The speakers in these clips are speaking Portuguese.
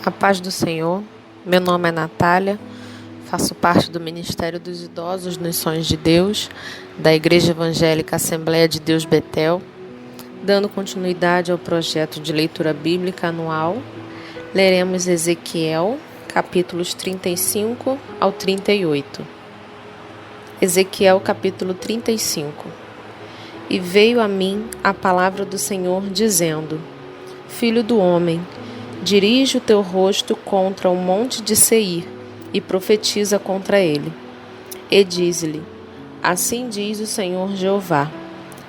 A paz do Senhor, meu nome é Natália, faço parte do Ministério dos Idosos nos Sonhos de Deus, da Igreja Evangélica Assembleia de Deus Betel, dando continuidade ao projeto de leitura bíblica anual. Leremos Ezequiel, capítulos 35 ao 38. Ezequiel, capítulo 35. E veio a mim a palavra do Senhor, dizendo: Filho do homem, dirige o teu rosto contra o monte de Seir e profetiza contra ele. E diz-lhe: Assim diz o Senhor Jeová: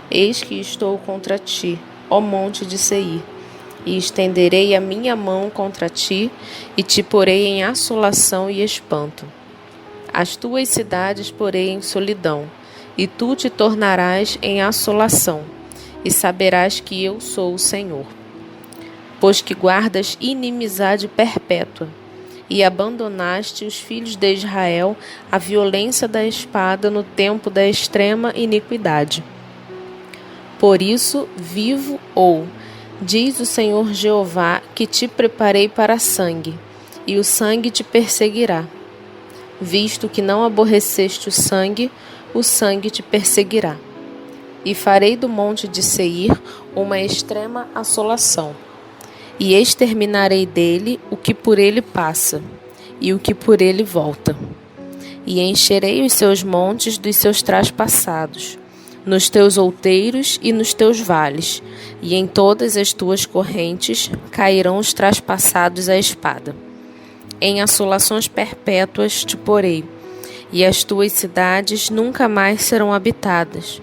Eis que estou contra ti, ó monte de Seir, e estenderei a minha mão contra ti, e te porei em assolação e espanto. As tuas cidades porei em solidão, e tu te tornarás em assolação, e saberás que eu sou o Senhor. Pois que guardas inimizade perpétua, e abandonaste os filhos de Israel à violência da espada no tempo da extrema iniquidade. Por isso vivo diz o Senhor Jeová, que te preparei para sangue, e o sangue te perseguirá. Visto que não aborreceste o sangue te perseguirá. E farei do monte de Seir uma extrema assolação, e exterminarei dele o que por ele passa, e o que por ele volta. E encherei os seus montes dos seus traspassados, nos teus outeiros e nos teus vales, e em todas as tuas correntes cairão os traspassados à espada. Em assolações perpétuas te porei, e as tuas cidades nunca mais serão habitadas.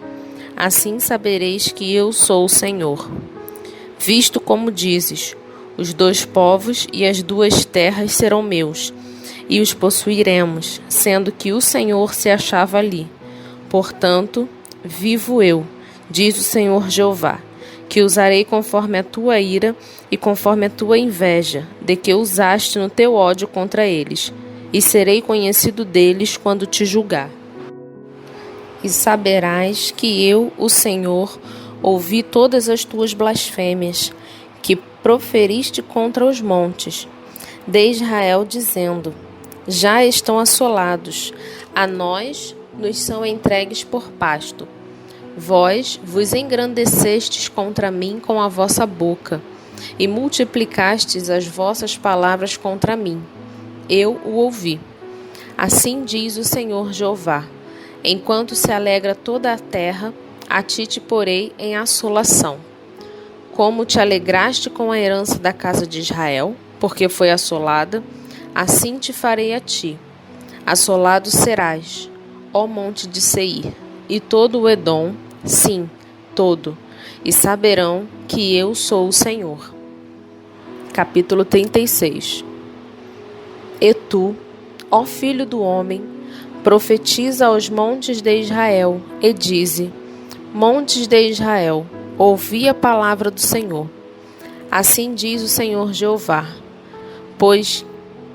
Assim sabereis que eu sou o Senhor. Visto como dizes: os dois povos e as duas terras serão meus, e os possuiremos, sendo que o Senhor se achava ali. Portanto, vivo eu, diz o Senhor Jeová, que usarei conforme a tua ira e conforme a tua inveja, de que usaste no teu ódio contra eles, e serei conhecido deles quando te julgar. E saberás que eu, o Senhor, ouvi todas as tuas blasfêmias, que proferiste contra os montes de Israel, dizendo: já estão assolados, a nós nos são entregues por pasto. Vós vos engrandecestes contra mim com a vossa boca, e multiplicastes as vossas palavras contra mim. Eu o ouvi. Assim diz o Senhor Jeová: enquanto se alegra toda a terra, a ti te porei em assolação. Como te alegraste com a herança da casa de Israel, porque foi assolada, assim te farei a ti. Assolado serás, ó monte de Seir, e todo o Edom, sim, todo, e saberão que eu sou o Senhor. Capítulo 36. E tu, ó filho do homem, profetiza aos montes de Israel, e dize: montes de Israel, ouvi a palavra do Senhor. Assim diz o Senhor Jeová: pois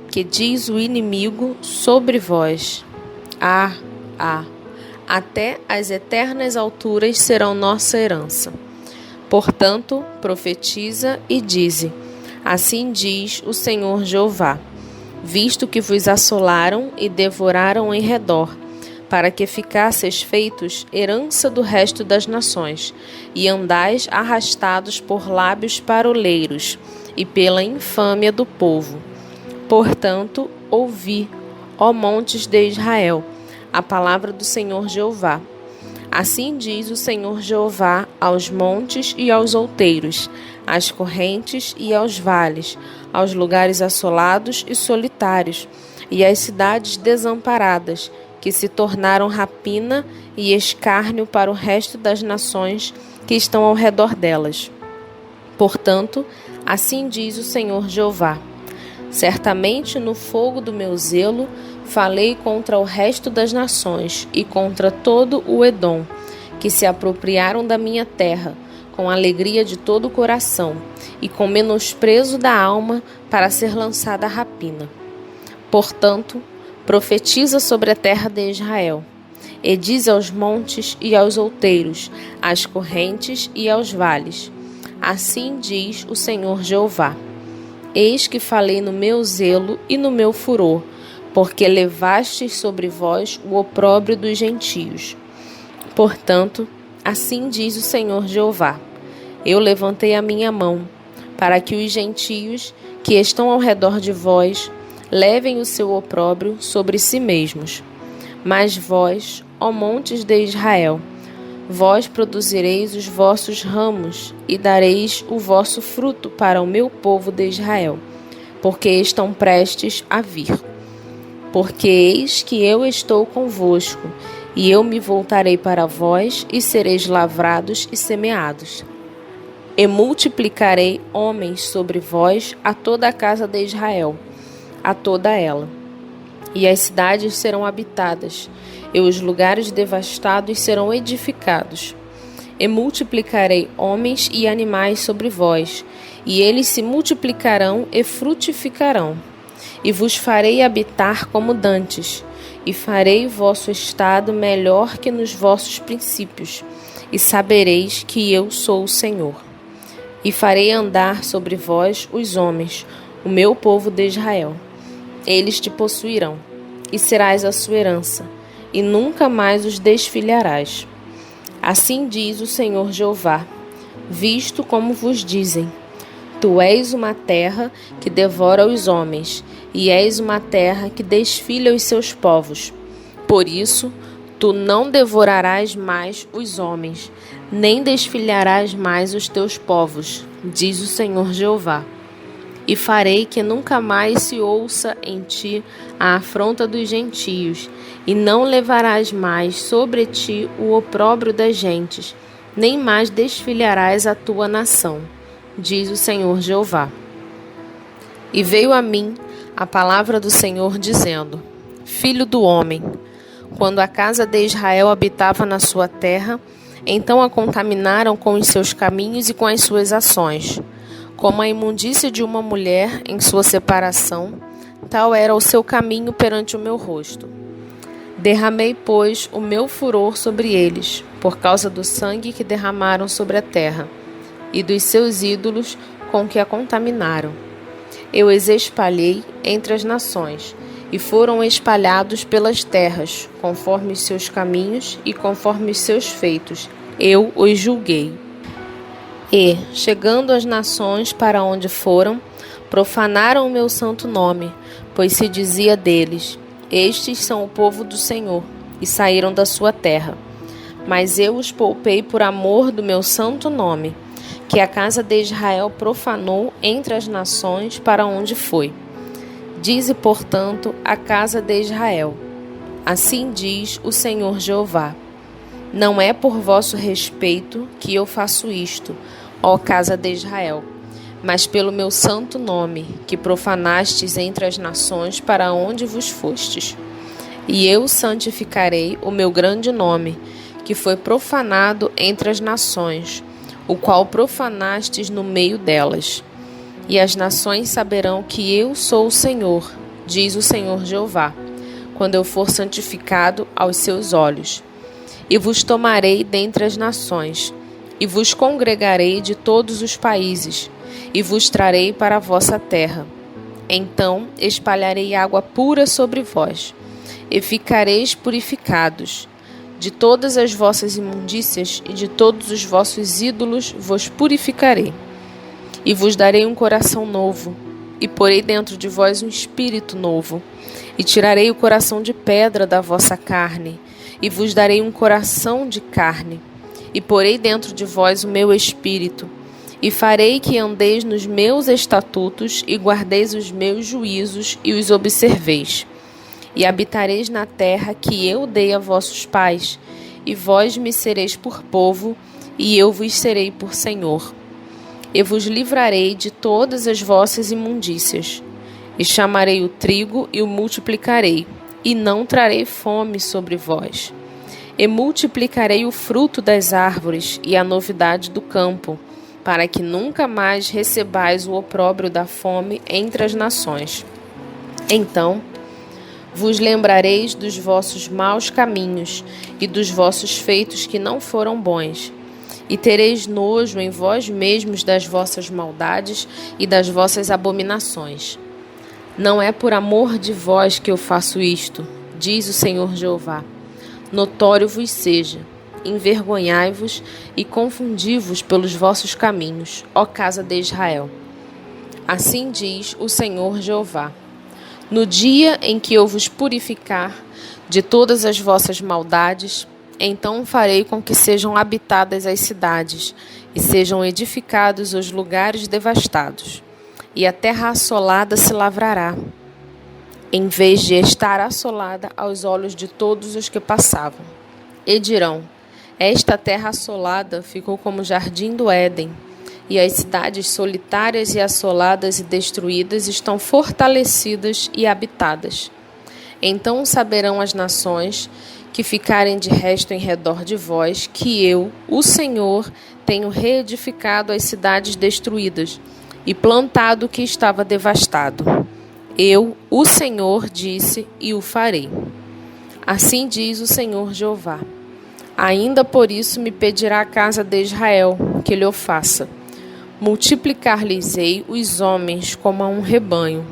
que diz o inimigo sobre vós: até as eternas alturas serão nossa herança. Portanto, profetiza e dize: assim diz o Senhor Jeová: visto que vos assolaram e devoraram em redor, para que ficasseis feitos herança do resto das nações, e andais arrastados por lábios paroleiros, e pela infâmia do povo. Portanto, ouvi, ó montes de Israel, a palavra do Senhor Jeová. Assim diz o Senhor Jeová aos montes e aos outeiros, às correntes e aos vales, aos lugares assolados e solitários, e às cidades desamparadas, que se tornaram rapina e escárnio para o resto das nações que estão ao redor delas. Portanto, assim diz o Senhor Jeová: certamente no fogo do meu zelo falei contra o resto das nações e contra todo o Edom, que se apropriaram da minha terra, com alegria de todo o coração e com menosprezo da alma, para ser lançada a rapina. Portanto, profetiza sobre a terra de Israel, e diz aos montes e aos outeiros, às correntes e aos vales: assim diz o Senhor Jeová: Eis que falei no meu zelo e no meu furor, porque levastes sobre vós o opróbrio dos gentios. Portanto, assim diz o Senhor Jeová: eu levantei a minha mão, para que os gentios que estão ao redor de vós levem o seu opróbrio sobre si mesmos. Mas vós, ó montes de Israel, vós produzireis os vossos ramos e dareis o vosso fruto para o meu povo de Israel, porque estão prestes a vir. Porque eis que eu estou convosco, e eu me voltarei para vós, e sereis lavrados e semeados. E multiplicarei homens sobre vós a toda a casa de Israel, a toda ela. E as cidades serão habitadas, e os lugares devastados serão edificados. E multiplicarei homens e animais sobre vós, e eles se multiplicarão e frutificarão. E vos farei habitar como dantes, e farei vosso estado melhor que nos vossos princípios, e sabereis que eu sou o Senhor. E farei andar sobre vós os homens, o meu povo de Israel. Eles te possuirão, e serás a sua herança, e nunca mais os desfilharás. Assim diz o Senhor Jeová, visto como vos dizem: tu és uma terra que devora os homens, e és uma terra que desfilha os seus povos. Por isso, tu não devorarás mais os homens, nem desfilharás mais os teus povos, diz o Senhor Jeová. E farei que nunca mais se ouça em ti a afronta dos gentios, e não levarás mais sobre ti o opróbrio das gentes, nem mais desfilharás a tua nação, diz o Senhor Jeová. E veio a mim a palavra do Senhor dizendo: Filho do homem, quando a casa de Israel habitava na sua terra, então a contaminaram com os seus caminhos e com as suas ações. Como a imundícia de uma mulher em sua separação, tal era o seu caminho perante o meu rosto. Derramei, pois, o meu furor sobre eles, por causa do sangue que derramaram sobre a terra, e dos seus ídolos com que a contaminaram. Eu os espalhei entre as nações, e foram espalhados pelas terras, conforme os seus caminhos e conforme os seus feitos. Eu os julguei. E, chegando as nações para onde foram, profanaram o meu santo nome, pois se dizia deles: estes são o povo do Senhor, e saíram da sua terra. Mas eu os poupei por amor do meu santo nome, que a casa de Israel profanou entre as nações para onde foi. Dize, portanto, a casa de Israel: assim diz o Senhor Jeová: não é por vosso respeito que eu faço isto, ó casa de Israel, mas pelo meu santo nome, que profanastes entre as nações para onde vos fostes. E eu santificarei o meu grande nome, que foi profanado entre as nações, o qual profanastes no meio delas. E as nações saberão que eu sou o Senhor, diz o Senhor Jeová, quando eu for santificado aos seus olhos. E vos tomarei dentre as nações, e vos congregarei de todos os países, e vos trarei para a vossa terra. Então espalharei água pura sobre vós, e ficareis purificados. De todas as vossas imundícias e de todos os vossos ídolos vos purificarei. E vos darei um coração novo, e porei dentro de vós um espírito novo, e tirarei o coração de pedra da vossa carne, e vos darei um coração de carne, e porei dentro de vós o meu espírito, e farei que andeis nos meus estatutos, e guardeis os meus juízos, e os observeis. E habitareis na terra que eu dei a vossos pais, e vós me sereis por povo, e eu vos serei por Senhor. E vos livrarei de todas as vossas imundícias, e chamarei o trigo e o multiplicarei, e não trarei fome sobre vós. E multiplicarei o fruto das árvores e a novidade do campo, para que nunca mais recebais o opróbrio da fome entre as nações. Então vos lembrareis dos vossos maus caminhos e dos vossos feitos que não foram bons, e tereis nojo em vós mesmos das vossas maldades e das vossas abominações. Não é por amor de vós que eu faço isto, diz o Senhor Jeová. Notório vos seja, envergonhai-vos e confundi-vos pelos vossos caminhos, ó casa de Israel. Assim diz o Senhor Jeová. No dia em que eu vos purificar de todas as vossas maldades, então farei com que sejam habitadas as cidades e sejam edificados os lugares devastados, e a terra assolada se lavrará, em vez de estar assolada aos olhos de todos os que passavam. E dirão: esta terra assolada ficou como o jardim do Éden, e as cidades solitárias e assoladas e destruídas estão fortalecidas e habitadas. Então saberão as nações que ficarem de resto em redor de vós, que eu, o Senhor, tenho reedificado as cidades destruídas e plantado o que estava devastado. Eu, o Senhor, disse e o farei. Assim diz o Senhor Jeová. Ainda por isso me pedirá a casa de Israel que lhe o faça. Multiplicar-lhes-ei os homens como a um rebanho,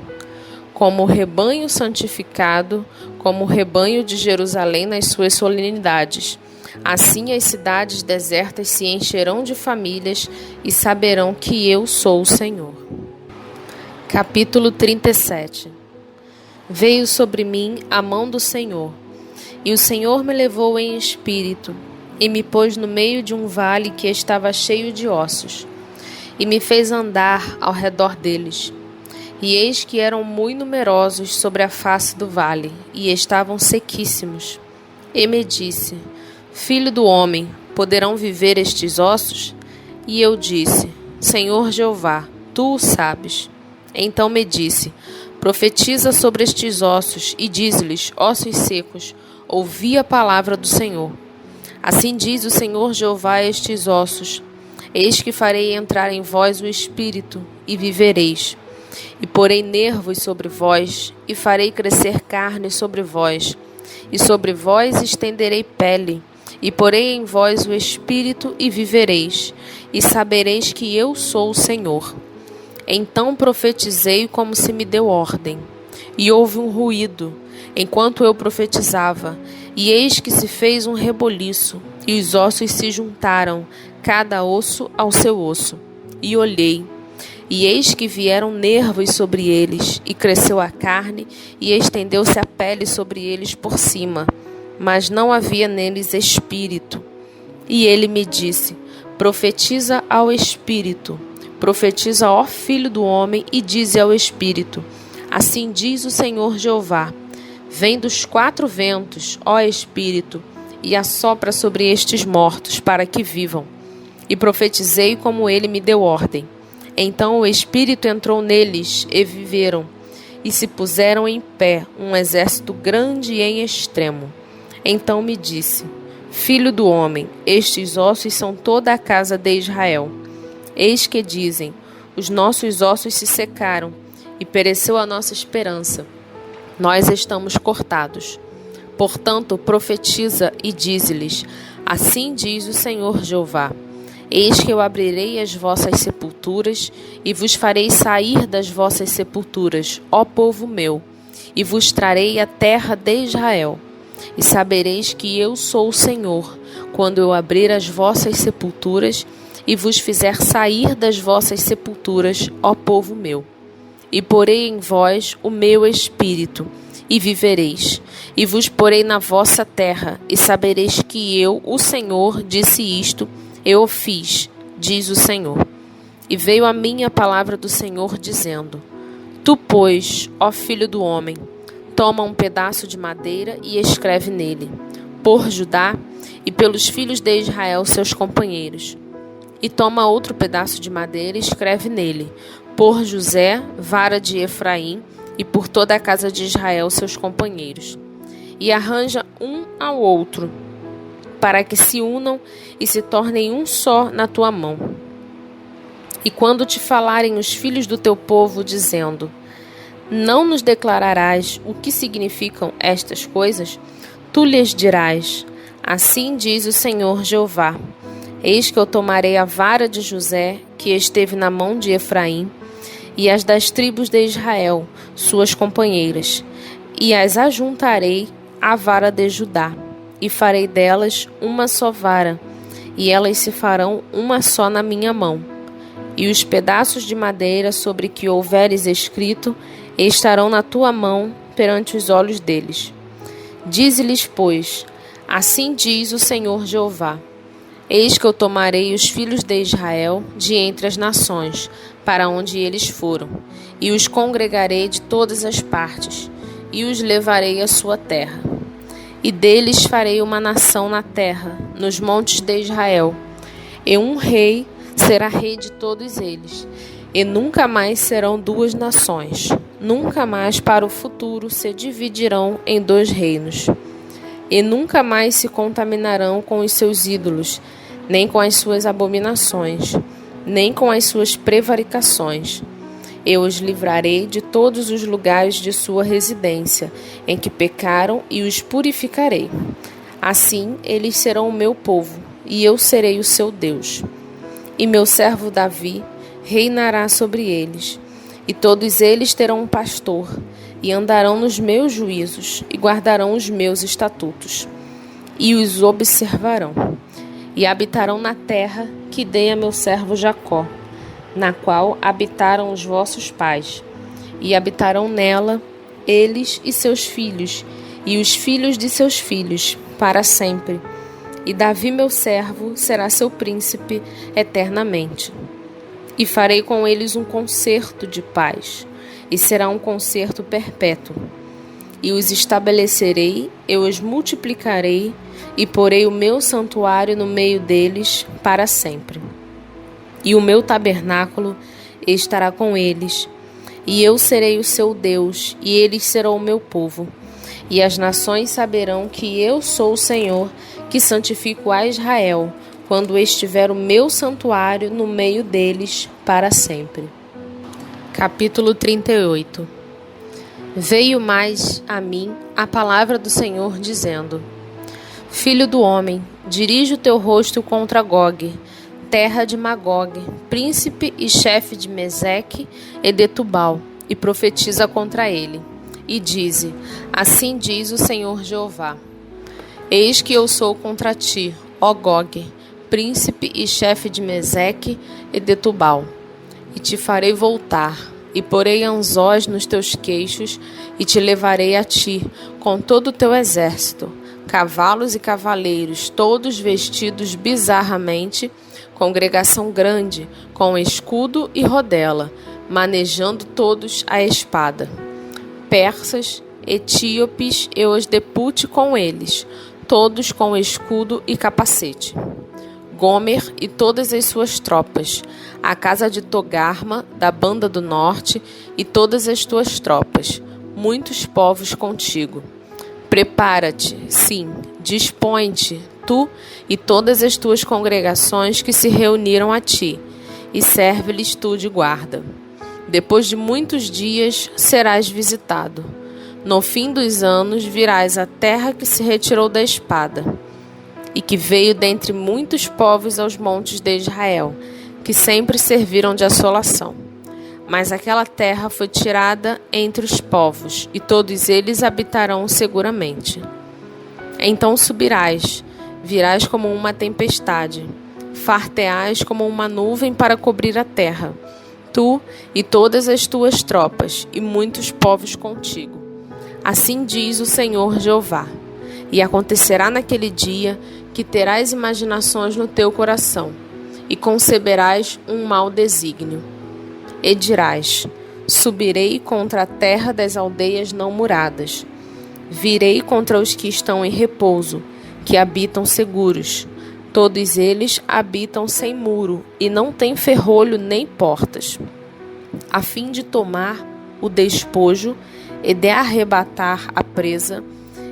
como o rebanho santificado, como o rebanho de Jerusalém nas suas solenidades. Assim as cidades desertas se encherão de famílias e saberão que eu sou o Senhor. Capítulo 37. Veio sobre mim a mão do Senhor, e o Senhor me levou em espírito, e me pôs no meio de um vale que estava cheio de ossos, e me fez andar ao redor deles. E eis que eram muito numerosos sobre a face do vale, e estavam sequíssimos. E me disse: Filho do homem, poderão viver estes ossos? E eu disse: Senhor Jeová, tu o sabes. Então me disse: Profetiza sobre estes ossos, e diz-lhes: Ossos secos, ouvi a palavra do Senhor. Assim diz o Senhor Jeová a estes ossos: Eis que farei entrar em vós o espírito, e vivereis. E porei nervos sobre vós, e farei crescer carne sobre vós, e sobre vós estenderei pele, e porei em vós o espírito, e vivereis, e sabereis que eu sou o Senhor. Então profetizei como se me deu ordem, e houve um ruído, enquanto eu profetizava, e eis que se fez um reboliço, e os ossos se juntaram, cada osso ao seu osso. E olhei, e eis que vieram nervos sobre eles, e cresceu a carne, e estendeu-se a pele sobre eles por cima, mas não havia neles espírito. E ele me disse: Profetiza ao espírito, profetiza, ó filho do homem, e dize ao espírito: Assim diz o Senhor Jeová: Vem dos 4 ventos, ó espírito, e assopra sobre estes mortos, para que vivam. E profetizei como ele me deu ordem. Então o espírito entrou neles, e viveram, e se puseram em pé, um exército grande e em extremo. Então me disse: Filho do homem, estes ossos são toda a casa de Israel. Eis que dizem: Os nossos ossos se secaram, e pereceu a nossa esperança. Nós estamos cortados. Portanto, profetiza e dize-lhes: Assim diz o Senhor Jeová: Eis que eu abrirei as vossas sepulturas, e vos farei sair das vossas sepulturas, ó povo meu, e vos trarei a terra de Israel. E sabereis que eu sou o Senhor, quando eu abrir as vossas sepulturas, e vos fizer sair das vossas sepulturas, ó povo meu. E porei em vós o meu espírito, e vivereis, e vos porei na vossa terra, e sabereis que eu, o Senhor, disse isto, eu o fiz, diz o Senhor. E veio a mim a palavra do Senhor, dizendo: Tu, pois, ó filho do homem, toma um pedaço de madeira e escreve nele, por Judá e pelos filhos de Israel, seus companheiros. E toma outro pedaço de madeira e escreve nele, por José, vara de Efraim, e por toda a casa de Israel, seus companheiros. E arranja um ao outro, para que se unam e se tornem um só na tua mão. E quando te falarem os filhos do teu povo, dizendo: Não nos declararás o que significam estas coisas? Tu lhes dirás: Assim diz o Senhor Jeová: Eis que eu tomarei a vara de José, que esteve na mão de Efraim, e as das tribos de Israel, suas companheiras, e as ajuntarei à vara de Judá, e farei delas uma só vara, e elas se farão uma só na minha mão. E os pedaços de madeira sobre que houveres escrito estarão na tua mão perante os olhos deles. Dize-lhes, pois, assim diz o Senhor Jeová: Eis que eu tomarei os filhos de Israel de entre as nações, para onde eles foram, e os congregarei de todas as partes, e os levarei à sua terra. E deles farei uma nação na terra, nos montes de Israel, e um rei será rei de todos eles, e nunca mais serão duas nações, nunca mais para o futuro se dividirão em dois reinos, e nunca mais se contaminarão com os seus ídolos, nem com as suas abominações, nem com as suas prevaricações. Eu os livrarei de todos os lugares de sua residência, em que pecaram, e os purificarei. Assim eles serão o meu povo, e eu serei o seu Deus. E meu servo Davi reinará sobre eles, e todos eles terão um pastor, e andarão nos meus juízos, e guardarão os meus estatutos, e os observarão, e habitarão na terra que dei a meu servo Jacó, na qual habitaram os vossos pais, e habitarão nela eles e seus filhos, e os filhos de seus filhos, para sempre. E Davi, meu servo, será seu príncipe eternamente. E farei com eles um concerto de paz, e será um concerto perpétuo. E os estabelecerei, eu os multiplicarei, e porei o meu santuário no meio deles para sempre. E o meu tabernáculo estará com eles, e eu serei o seu Deus, e eles serão o meu povo. E as nações saberão que eu sou o Senhor, que santifico a Israel, quando estiver o meu santuário no meio deles para sempre. Capítulo 38. Veio mais a mim a palavra do Senhor, dizendo: Filho do homem, dirige o teu rosto contra Gog, terra de Magog, príncipe e chefe de Meseque e de Tubal, e profetiza contra ele. E dize: Assim diz o Senhor Jeová: Eis que eu sou contra ti, ó Gog, príncipe e chefe de Meseque e de Tubal, e te farei voltar, e porei anzóis nos teus queixos, e te levarei a ti, com todo o teu exército, cavalos e cavaleiros, todos vestidos bizarramente, congregação grande, com escudo e rodela, manejando todos a espada. Persas, etíopes, eu os depute com eles, todos com escudo e capacete. Gomer e todas as suas tropas, a casa de Togarma, da banda do norte, e todas as tuas tropas, muitos povos contigo. Prepara-te, sim, dispõe-te, tu e todas as tuas congregações que se reuniram a ti, e serve-lhes tu de guarda. Depois de muitos dias serás visitado. No fim dos anos virás à terra que se retirou da espada, e que veio dentre muitos povos aos montes de Israel, que sempre serviram de assolação. Mas aquela terra foi tirada entre os povos, e todos eles habitarão seguramente. Então subirás, virás como uma tempestade, farteás como uma nuvem para cobrir a terra, tu e todas as tuas tropas, e muitos povos contigo. Assim diz o Senhor Jeová: E acontecerá naquele dia que terás imaginações no teu coração, e conceberás um mau desígnio. E dirás: Subirei contra a terra das aldeias não muradas. Virei contra os que estão em repouso, que habitam seguros. Todos eles habitam sem muro, e não têm ferrolho nem portas, a fim de tomar o despojo e de arrebatar a presa,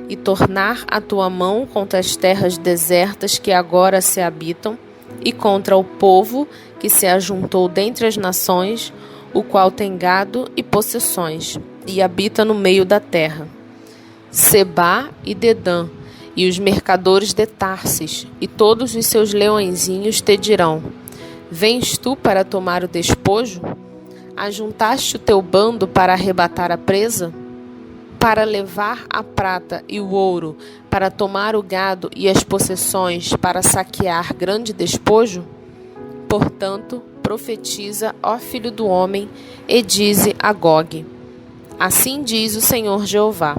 e tornar a tua mão contra as terras desertas que agora se habitam, e contra o povo que se ajuntou dentre as nações, o qual tem gado e possessões, e habita no meio da terra. Sebá e Dedã, e os mercadores de Tarsis, e todos os seus leõezinhos te dirão: Vens tu para tomar o despojo? Ajuntaste o teu bando para arrebatar a presa? Para levar a prata e o ouro, para tomar o gado e as possessões, para saquear grande despojo? Portanto, profetiza, ó filho do homem, e dize a Gogue: Assim diz o Senhor Jeová: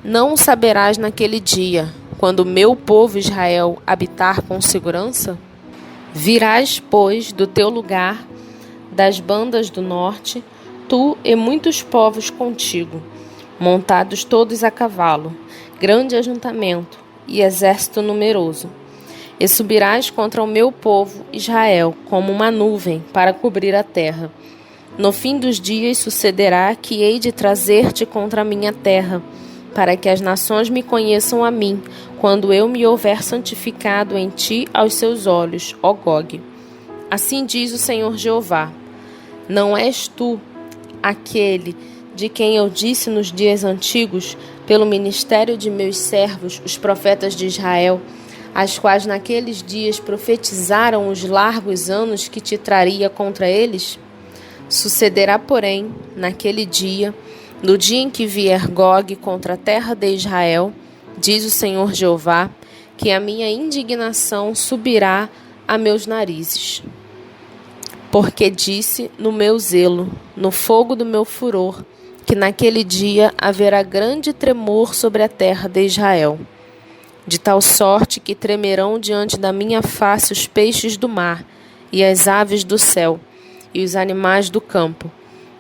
Não o saberás naquele dia, quando o meu povo Israel habitar com segurança? Virás, pois, do teu lugar, das bandas do norte, tu e muitos povos contigo, montados todos a cavalo, grande ajuntamento e exército numeroso. E subirás contra o meu povo Israel como uma nuvem para cobrir a terra. No fim dos dias sucederá que hei de trazer-te contra a minha terra, para que as nações me conheçam a mim, quando eu me houver santificado em ti aos seus olhos, ó Gogue. Assim diz o Senhor Jeová: Não és tu aquele de quem eu disse nos dias antigos, pelo ministério de meus servos, os profetas de Israel, as quais naqueles dias profetizaram os largos anos que te traria contra eles? Sucederá, porém, naquele dia, no dia em que vier Gogue contra a terra de Israel, diz o Senhor Jeová, que a minha indignação subirá a meus narizes. Porque disse no meu zelo, no fogo do meu furor, que naquele dia haverá grande tremor sobre a terra de Israel, de tal sorte que tremerão diante da minha face os peixes do mar, e as aves do céu, e os animais do campo,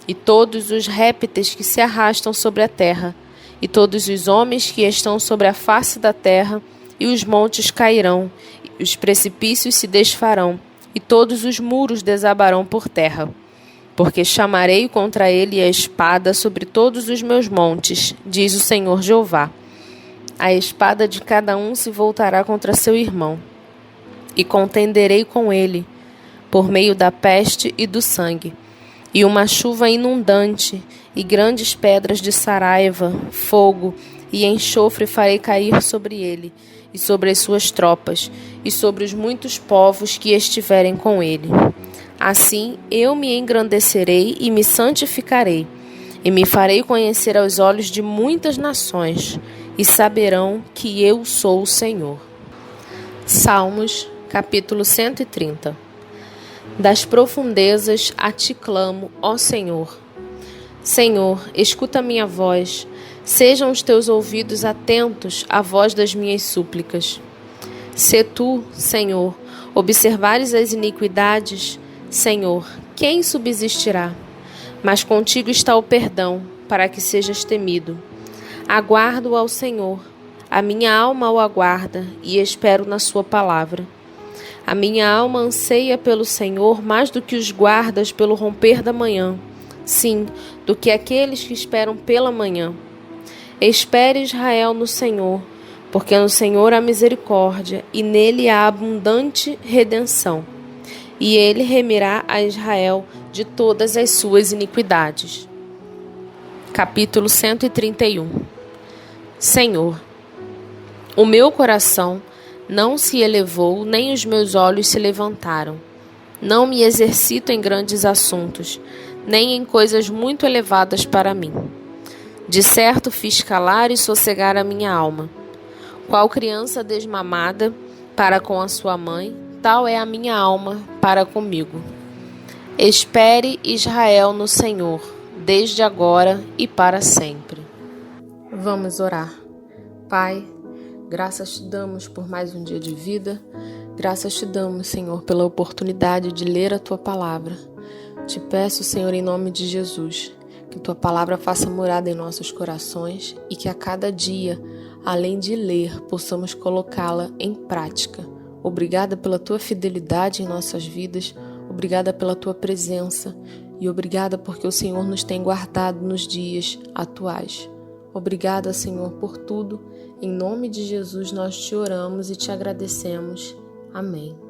e todos os répteis que se arrastam sobre a terra, e todos os homens que estão sobre a face da terra, e os montes cairão, e os precipícios se desfarão, e todos os muros desabarão por terra. Porque chamarei contra ele a espada sobre todos os meus montes, diz o Senhor Jeová. A espada de cada um se voltará contra seu irmão, e contenderei com ele, por meio da peste e do sangue, e uma chuva inundante, e grandes pedras de saraiva, fogo e enxofre farei cair sobre ele, e sobre as suas tropas, e sobre os muitos povos que estiverem com ele. Assim eu me engrandecerei e me santificarei, e me farei conhecer aos olhos de muitas nações, e saberão que eu sou o Senhor. Salmos, capítulo 130. Das profundezas a ti clamo, ó Senhor. Senhor, escuta minha voz, sejam os teus ouvidos atentos à voz das minhas súplicas. Se tu, Senhor, observares as iniquidades, Senhor, quem subsistirá? Mas contigo está o perdão, para que sejas temido. Aguardo ao Senhor, a minha alma o aguarda, e espero na sua palavra. A minha alma anseia pelo Senhor mais do que os guardas pelo romper da manhã, sim, do que aqueles que esperam pela manhã. Espere Israel no Senhor, porque no Senhor há misericórdia, e nele há abundante redenção. E ele remirá a Israel de todas as suas iniquidades. Capítulo 131. Senhor, o meu coração não se elevou, nem os meus olhos se levantaram. Não me exercito em grandes assuntos, nem em coisas muito elevadas para mim. De certo fiz calar e sossegar a minha alma. Qual criança desmamada para com a sua mãe, tal é a minha alma para comigo. Espere Israel no Senhor, desde agora e para sempre. Vamos orar. Pai, graças te damos por mais um dia de vida. Graças te damos, Senhor, pela oportunidade de ler a Tua palavra. Te peço, Senhor, em nome de Jesus, que Tua palavra faça morada em nossos corações e que a cada dia, além de ler, possamos colocá-la em prática. Obrigada pela Tua fidelidade em nossas vidas, obrigada pela Tua presença e obrigada porque o Senhor nos tem guardado nos dias atuais. Obrigada, Senhor, por tudo. Em nome de Jesus nós te oramos e te agradecemos. Amém.